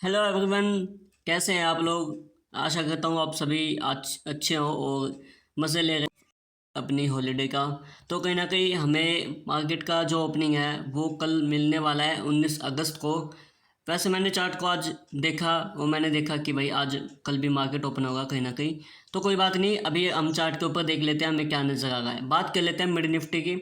Hello everyone. कैसे हैं आप लोग। आशा करता हूँ आप सभी आज अच्छे हो और मज़े ले रहे हैं अपनी हॉलीडे का। तो कहीं ना कहीं हमें मार्केट का जो ओपनिंग है वो कल मिलने वाला है 19 अगस्त को। वैसे मैंने चार्ट को आज देखा और मैंने देखा कि भाई आज कल भी मार्केट ओपन होगा कहीं ना कहीं। तो कोई बात नहीं, अभी हम चार्ट के ऊपर देख लेते हैं हमें क्या नज़र आ रहा है। बात कर लेते हैं मिड निफ्टी की।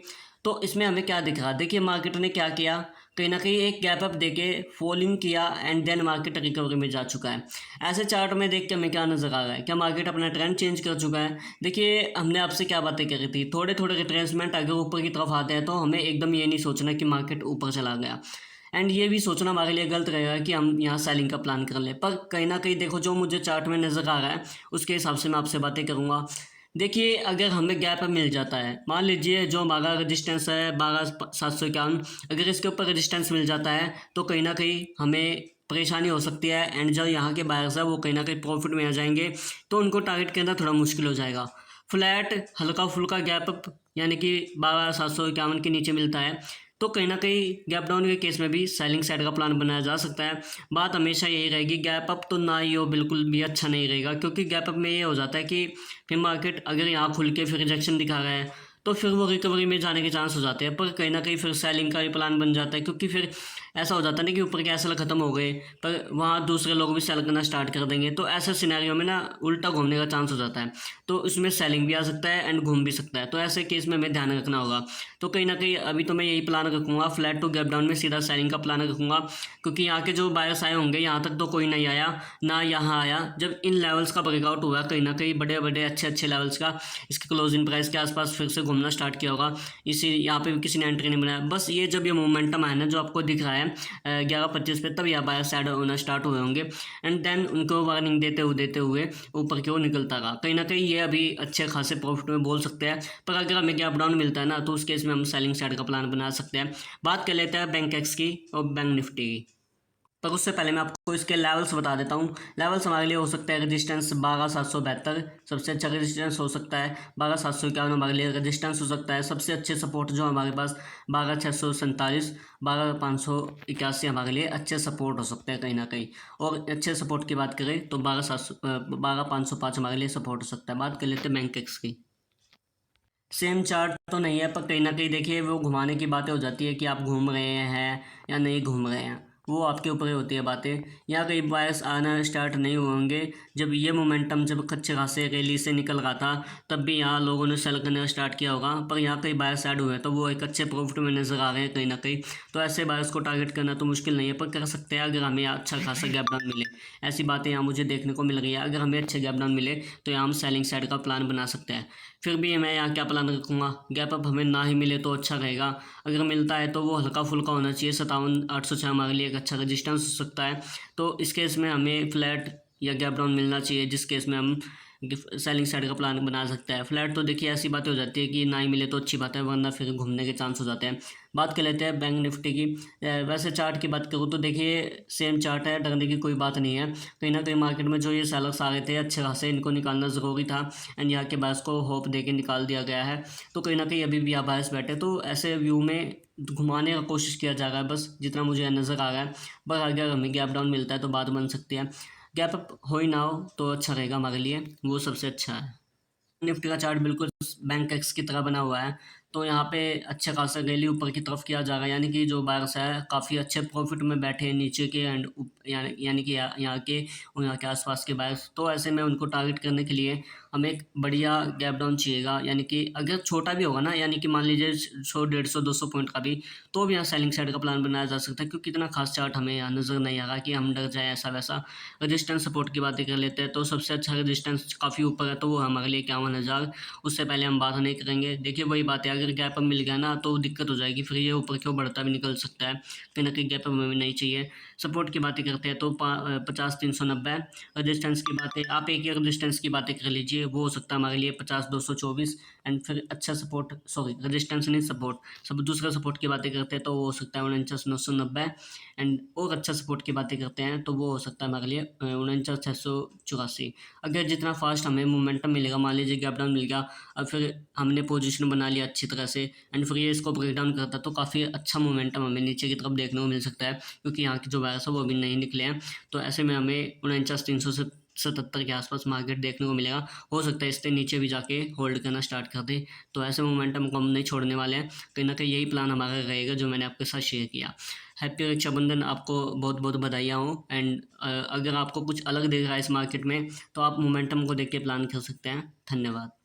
तो इसमें हमें क्या दिख रहा है, देखिए मार्केट ने क्या किया, कहीं ना कहीं एक गैप अप देके फॉलिंग किया एंड देन मार्केट रिकवरी में जा चुका है। ऐसे चार्ट में देख के हमें क्या नज़र आ रहा है, क्या मार्केट अपना ट्रेंड चेंज कर चुका है। देखिए हमने आपसे क्या बातें करी थी, थोड़े थोड़े रिट्रेसमेंट अगर ऊपर की तरफ आते हैं तो हमें एकदम ये नहीं सोचना कि मार्केट ऊपर चला गया, एंड ये भी सोचना हमारे लिए गलत रहेगा कि हम यहाँ सेलिंग का प्लान कर लें। पर कहीं ना कहीं देखो जो मुझे चार्ट में नज़र आ रहा है उसके हिसाब से मैं आपसे बातें करूँगा। देखिए अगर हमें गैप मिल जाता है, मान लीजिए जो हमारा रजिस्टेंस है 12,751, अगर इसके ऊपर रजिस्टेंस मिल जाता है तो कहीं ना कहीं हमें परेशानी हो सकती है एंड जो यहाँ के बायर्स है वो कहीं ना कहीं प्रॉफिट में आ जाएंगे, तो उनको टारगेट करना थोड़ा मुश्किल हो जाएगा। फ्लैट हल्का फुल्का गैप अप यानी कि 12,751 के नीचे मिलता है तो कहीं ना कहीं गैप डाउन के केस में भी सेलिंग साइड का प्लान बनाया जा सकता है। बात हमेशा यही रहेगी, गैप अप तो ना ही हो बिल्कुल भी अच्छा नहीं रहेगा, क्योंकि गैप अप में ये हो जाता है कि फिर मार्केट अगर यहाँ खुल के फिर रिजेक्शन दिखा रहा है तो फिर वो रिकवरी में जाने के चांस हो जाते हैं, पर कहीं ना कहीं फिर सेलिंग का ही प्लान बन जाता है, क्योंकि फिर ऐसा हो जाता है ना कि ऊपर के एसएल खत्म हो गए पर वहाँ दूसरे लोग भी सेल करना स्टार्ट कर देंगे, तो ऐसे सिनेरियो में ना उल्टा घूमने का चांस हो जाता है। तो उसमें सेलिंग भी आ सकता है एंड घूम भी सकता है, तो ऐसे केस में हमें ध्यान रखना होगा। तो कहीं ना कहीं अभी तो मैं यही प्लान रखूँगा, फ्लैट टू गैप डाउन में सीधा सेलिंग का प्लान रखूँगा, क्योंकि यहाँ के जो बायर्स आए होंगे यहाँ तक तो कोई नहीं आया ना यहाँ आया। जब इन लेवल्स का ब्रेकआउट हुआ कहीं ना कहीं बड़े बड़े अच्छे अच्छे लेवल्स का, इसके क्लोजिंग प्राइस के आसपास फिर से घूमना स्टार्ट किया होगा, इसी यहाँ पे भी किसी ने एंट्री नहीं बनाया। बस ये जब ये मोमेंटम आया ना जो आपको दिख रहा है 11:25 पे, तब यहाँ बायर्स ऐड होना स्टार्ट हुए होंगे एंड देन उनको वार्निंग देते हुए ऊपर की ओर निकलता रहा। कहीं ना कहीं ये अभी अच्छे खासे प्रॉफिट में बोल सकते हैं, पर अगर हमें गैप डाउन मिलता है ना तो उस केस में हम सेलिंग साइड का प्लान बना सकते हैं। बात कर लेते हैं बैंक एक्स की और बैंक निफ्टी की। पर उससे पहले मैं आपको इसके लेवल्स बता देता हूँ। लेवल्स हमारे लिए हो सकता है रेजिस्टेंस 12,772 सबसे अच्छा रेजिस्टेंस हो सकता है, 12,751 हमारे लिए रेजिस्टेंस हो सकता है। सबसे अच्छे सपोर्ट जो हमारे पास 12,647, 12,581 हमारे लिए अच्छे सपोर्ट हो सकते हैं कहीं ना कहीं। और अच्छे सपोर्ट की बात करें तो 12,505 हमारे लिए सपोर्ट हो सकता है। बात कर लेते हैं बैंक एक्स की। सेम चार्ट तो नहीं है, पर कहीं ना कहीं देखिए वो घुमाने की बातें हो जाती है कि आप घूम रहे हैं या नहीं घूम रहे हैं, वो आपके ऊपर ही होती है बातें। यहाँ कई बायर्स आना स्टार्ट नहीं हुए होंगे, जब ये मोमेंटम जब अच्छे खासे रैली से निकल रहा था तब भी यहाँ लोगों ने सेल करना स्टार्ट किया होगा, पर यहाँ कई बायर्स ऐड हुए हैं तो वो एक अच्छे प्रॉफिट में नजर आ रहे हैं कहीं ना कहीं। तो ऐसे बायर्स को टारगेट करना तो मुश्किल नहीं है, पर कर सकते हैं अगर हमें अच्छा खासा गैप डाउन मिले। ऐसी बातें यहाँ मुझे देखने को मिल रही है, अगर हमें अच्छे गैप डाउन मिले तो यहाँ हम सेलिंग साइड का प्लान बना सकते हैं। फिर भी मैं यहाँ क्या प्लान रखूँगा, गैप अप हमें ना ही मिले तो अच्छा रहेगा, अगर मिलता है तो वो हल्का फुल्का होना चाहिए। 57,806 हमारे लिए एक अच्छा रजिस्टेंस हो सकता है, तो इस केस में हमें फ्लैट या गैप डाउन मिलना चाहिए, जिस केस में हम सेलिंग साइड का प्लान बना सकते हैं। फ्लैट तो देखिए ऐसी बात हो जाती है कि ना ही मिले तो अच्छी बात है, वरना फिर घूमने के चांस हो जाते हैं। बात कर लेते हैं बैंक निफ्टी की। वैसे चार्ट की बात करूँ तो देखिए सेम चार्ट है, डरने की कोई बात नहीं है। कहीं ना कहीं मार्केट में जो ये सेलर्स आ रहे थे अच्छे खासे, इनको निकालना ज़रूरी था एंड यहाँ के बायर्स को होप दे के निकाल दिया गया है। तो कहीं ना कहीं अभी भी यहाँ बायर्स बैठे, तो ऐसे व्यू में घुमाने का कोशिश किया जा रहा है बस, जितना मुझे नज़र आ रहा है। पर अगर हमें गैप डाउन मिलता है तो बात बन सकती है। गैप अप हो ही ना हो तो अच्छा रहेगा हमारे लिए, वो सबसे अच्छा है। निफ्टी का चार्ट बिल्कुल बैंक एक्स की तरह बना हुआ है, तो यहाँ पे अच्छा खासा रैली ऊपर की तरफ किया जा रहा है, यानी कि जो बायर्स है काफ़ी अच्छे प्रॉफिट में बैठे हैं नीचे के एंड यानी कि यहाँ के और यहाँ के आसपास के बायर्स। तो ऐसे में उनको टारगेट करने के लिए हमें एक बढ़िया गैप डाउन चाहिएगा, यानी कि अगर छोटा भी होगा ना, यानी कि मान लीजिए 100, 150, 200 पॉइंट का भी, तो भी यहाँ सेलिंग साइड का प्लान बनाया जा सकता है, क्योंकि इतना खास चार्ट हमें यहाँ नज़र नहीं आ रहा कि हम डर जाए ऐसा वैसा। रजिस्टेंस सपोर्ट की बातें कर लेते हैं, तो सबसे अच्छा रजिस्टेंस काफ़ी ऊपर है, तो वो हमारे लिए 51,000। उससे पहले हम बात नहीं करेंगे। देखिए वही बात है, अगर गैप अप मिल गया ना तो दिक्कत हो जाएगी, फिर ये ऊपर क्यों बढ़ता भी निकल सकता है, कहीं ना कहीं गैप अप हमें नहीं चाहिए। सपोर्ट की बातें करते हैं तो 50,390। रजिस्टेंस की बातें आप एक ही रजिस्टेंस की बातें कर लीजिए वो हो सकता है हमारे लिए 50-224 एंड फिर अच्छा सपोर्ट, सॉरी रेजिस्टेंस नहीं, सपोर्ट, सब दूसरा सपोर्ट की बातें करते हैं तो वो हो सकता है 49,990 एंड और अच्छा सपोर्ट की बातें करते हैं तो वो हो सकता है हमारे लिए 49,684। अगर जितना फास्ट हमें मोमेंटम मिलेगा, मान लीजिए गैप डाउन मिल गया और फिर हमने पोजीशन बना लिया अच्छी तरह से एंड फिर ये इसको ब्रेक डाउन करता है तो काफ़ी अच्छा मोमेंटम हमें नीचे की तरफ देखने को मिल सकता है, क्योंकि यहाँ के जो वायर्स है वो अभी नहीं निकले हैं। तो ऐसे में हमें 49,300 से 77 के आसपास मार्केट देखने को मिलेगा। हो सकता है इससे नीचे भी जाके होल्ड करना स्टार्ट कर दे, तो ऐसे मोमेंटम को हम नहीं छोड़ने वाले हैं। कहीं ना कहीं यही प्लान हमारा रहेगा जो मैंने आपके साथ शेयर किया। हैप्पी रक्षाबंधन, आपको बहुत बहुत बधाइयाँ हो एंड अगर आपको कुछ अलग दिख रहा है इस मार्केट में तो आप मोमेंटम को देख के प्लान कर सकते हैं। धन्यवाद।